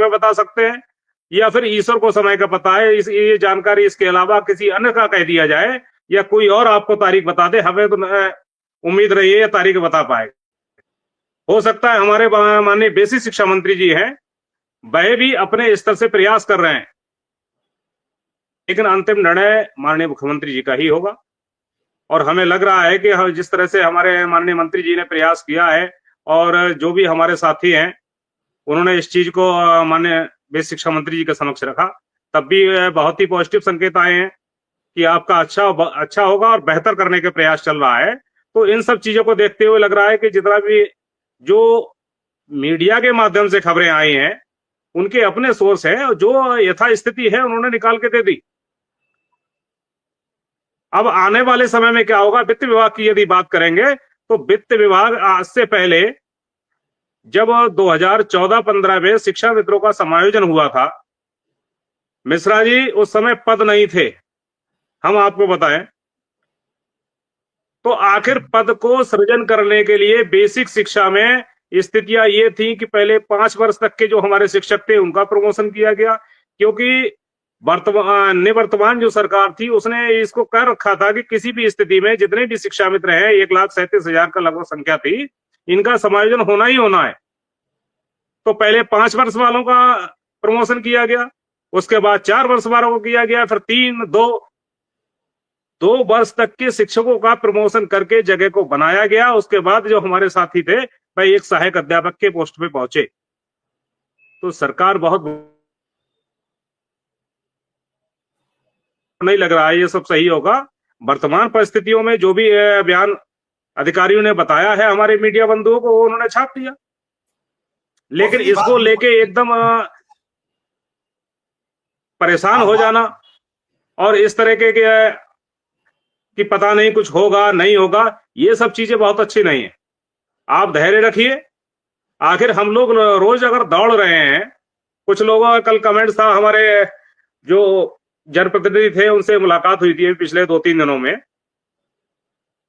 समय बता सकते हैं, या फिर ईश्वर को समय का पता है, ये जानकारी इसके अलावा किसी अन्य का कह दिया जाए, या कोई और आपको तारीख बता दे, हमें तो उम्मीद रही है या तारीख बता पाए। हो सकता है हमारे माननीय बेसिक शिक्षा मंत्री जी हैं, वह भी अपने स्तर से प्रयास कर रहे हैं, लेकिन अंतिम निर्णय माननीय मुख्यमंत्री जी का ही होगा। और हमें लग रहा है कि जिस तरह से हमारे माननीय मंत्री जी ने प्रयास किया है, और जो भी हमारे साथी हैं, उन्होंने इस चीज को माननीय बेसिक शिक्षा मंत्री जी के समक्ष रखा, तब भी बहुत ही पॉजिटिव संकेत आए हैं कि आपका अच्छा होगा और बेहतर करने के प्रयास चल रहा है। तो इन सब चीजों को देखते हुए लग रहा है कि जितना भी जो मीडिया के माध्यम से खबरें आई हैं, उनके अपने सोर्स हैं, और जो यथास्थिति है उन्होंने निकाल के दे दी। अब आने वाले समय में क्या होगा, वित्त विभाग की यदि बात करेंगे, तो वित्त विभाग आज से पहले जब 2014-15 में शिक्षा मित्रों का समायोजन हुआ था, मिश्रा जी उस समय पद नहीं थे, हम आपको बताएं। तो आखिर पद को सृजन करने के लिए बेसिक शिक्षा में स्थितियां ये थी कि पहले 5 वर्ष तक के जो हमारे शिक्षक थे उनका प्रमोशन किया गया, क्योंकि निवर्तमान जो सरकार थी उसने इसको कह रखा था कि किसी भी स्थिति में जितने भी शिक्षा मित्र हैं, 1,37,000 का लगभग संख्या थी, इनका समायोजन होना ही होना है। तो पहले 5 वर्ष वालों का प्रमोशन किया गया, उसके बाद 4 वर्ष वालों को किया गया, फिर 2 वर्ष तक के शिक्षकों का प्रमोशन करके जगह को बनाया गया। उसके बाद जो हमारे साथी थे भाई एक सहायक अध्यापक के पोस्ट पे पहुंचे। तो सरकार बहुत नहीं लग रहा है ये सब सही होगा। वर्तमान परिस्थितियों में जो भी बयान अधिकारियों ने बताया है हमारे मीडिया बंधुओं को, वो उन्होंने छाप दिया, लेकिन इसको लेके एकदम परेशान हो जाना और इस तरह के कि पता नहीं कुछ होगा नहीं होगा, ये सब चीजें बहुत अच्छी नहीं है। आप धैर्य रखिए। आखिर हम लोग रोज अगर दौड़ रहे हैं, कुछ लोगों का कल कमेंट्स था, हमारे जो जनप्रतिनिधि थे उनसे मुलाकात हुई थी पिछले 2-3 दिनों में,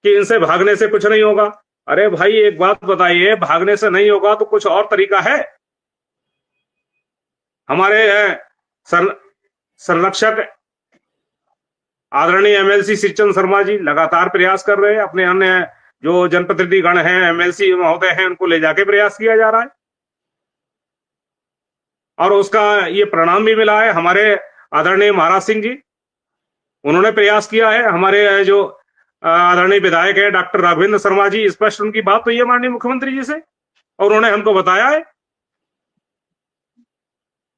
कि इनसे भागने से कुछ नहीं होगा। अरे भाई एक बात बताइए, भागने से नहीं होगा तो कुछ और तरीका है? हमारे संरक्षक आदरणीय एमएलसी श्रीचंद शर्मा जी लगातार प्रयास कर रहे हैं, अपने अन्य जो जनप्रतिनिधि गण हैं, एमएलसी महोदय हैं, उनको ले जाके प्रयास किया जा रहा है, और उसका ये परिणाम भी मिला है। हमारे आदरणीय महाराज सिंह जी, उन्होंने प्रयास किया है। हमारे जो आदरणीय विधायक है डॉक्टर राघवेंद्र शर्मा जी, स्पष्ट उनकी बात हुई है माननीय मुख्यमंत्री जी से, और उन्होंने हमको बताया है।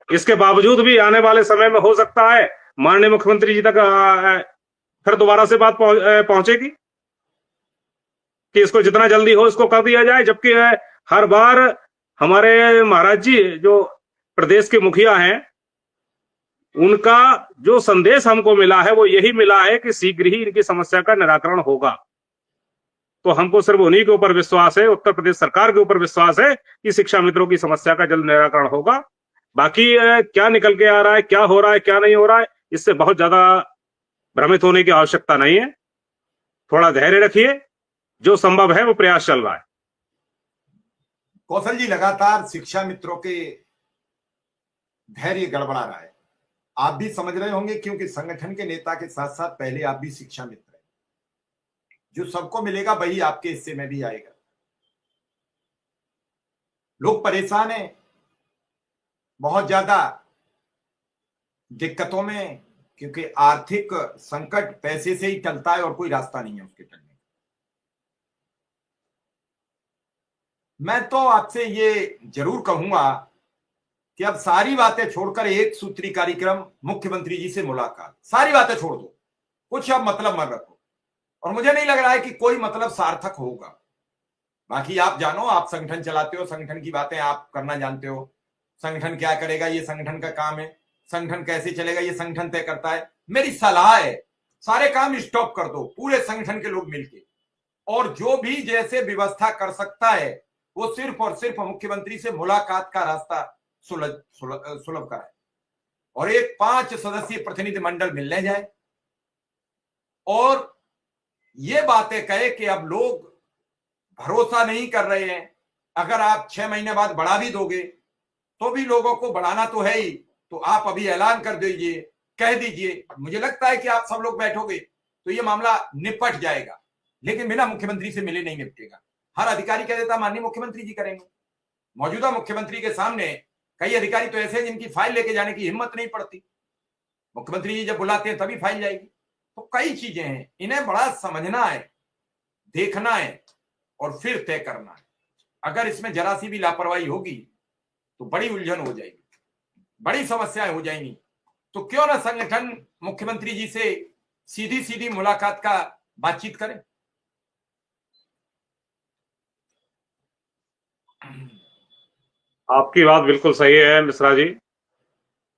इसके बावजूद भी आने वाले समय में हो सकता है माननीय मुख्यमंत्री जी तक फिर दोबारा से बात पहुंचेगी कि इसको जितना जल्दी हो इसको कर दिया जाए। जबकि हर बार हमारे महाराज जी जो प्रदेश के मुखिया हैं, उनका जो संदेश हमको मिला है वो यही मिला है कि शीघ्र ही इनकी समस्या का निराकरण होगा। तो हमको सिर्फ उन्हीं के ऊपर विश्वास है, उत्तर प्रदेश सरकार के ऊपर विश्वास है कि शिक्षा मित्रों की समस्या का जल्द निराकरण होगा। बाकी क्या निकल के आ रहा है, क्या हो रहा है, क्या नहीं हो रहा है, इससे बहुत ज्यादा भ्रमित होने की आवश्यकता नहीं है। थोड़ा धैर्य रखिए, जो संभव है वो प्रयास चल रहा है। कौशल जी, लगातार शिक्षा मित्रों के धैर्य गड़बड़ा रहा है, आप भी समझ रहे होंगे, क्योंकि संगठन के नेता के साथ साथ पहले आप भी शिक्षा मित्र हैं। जो सबको मिलेगा वही आपके हिस्से में भी आएगा। लोग परेशान हैं, बहुत ज्यादा दिक्कतों में, क्योंकि आर्थिक संकट पैसे से ही टलता है और कोई रास्ता नहीं है उसके टलने का। मैं तो आपसे ये जरूर कहूंगा कि अब सारी बातें छोड़कर एक सूत्री कार्यक्रम, मुख्यमंत्री जी से मुलाकात, सारी बातें छोड़ दो, कुछ अब मतलब मत रखो। और मुझे नहीं लग रहा है कि कोई मतलब सार्थक होगा। बाकी आप जानो, आप संगठन चलाते हो, संगठन की बातें आप करना जानते हो। संगठन क्या करेगा ये संगठन का काम है, संगठन कैसे चलेगा ये संगठन तय करता है। मेरी सलाह है, सारे काम स्टॉप कर दो, पूरे संगठन के लोग मिलके, और जो भी जैसे व्यवस्था कर सकता है वो सिर्फ और सिर्फ मुख्यमंत्री से मुलाकात का रास्ता सुलभ कराए, और एक 5 सदस्यीय प्रतिनिधि मंडल मिलने जाए और ये बातें कहे कि अब लोग भरोसा नहीं कर रहे हैं, अगर आप 6 महीने बाद बढ़ा भी दोगे तो भी लोगों को बढ़ाना तो है ही, तो आप अभी ऐलान कर दीजिए, कह दीजिए। मुझे लगता है कि आप सब लोग बैठोगे तो ये मामला निपट जाएगा, लेकिन बिना मुख्यमंत्री से मिले नहीं निपटेगा। हर अधिकारी कह देता माननीय मुख्यमंत्री जी करेंगे। मौजूदा मुख्यमंत्री के सामने कई अधिकारी तो ऐसे हैं जिनकी फाइल लेके जाने की हिम्मत नहीं पड़ती, मुख्यमंत्री जी जब बुलाते हैं तभी फाइल जाएगी। तो कई चीजें हैं, इन्हें बड़ा समझना है, देखना है और फिर तय करना है। अगर इसमें जरा सी भी लापरवाही होगी तो बड़ी उलझन हो जाएगी, बड़ी समस्याएं हो जाएंगी। तो क्यों ना संगठन मुख्यमंत्री जी से सीधी सीधी मुलाकात का बातचीत करें। आपकी बात बिल्कुल सही है मिश्रा जी,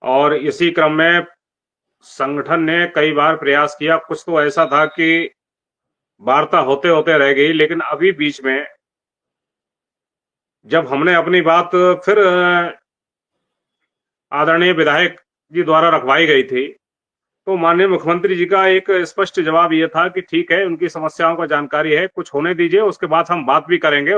और इसी क्रम में संगठन ने कई बार प्रयास किया। कुछ तो ऐसा था कि वार्ता होते होते रह गई, लेकिन अभी बीच में जब हमने अपनी बात फिर आदरणीय विधायक जी द्वारा रखवाई गई थी, तो माननीय मुख्यमंत्री जी का एक स्पष्ट जवाब ये था कि ठीक है, उनकी समस्याओं का जानकारी है, कुछ होने दीजिए, उसके बाद हम बात भी करेंगे।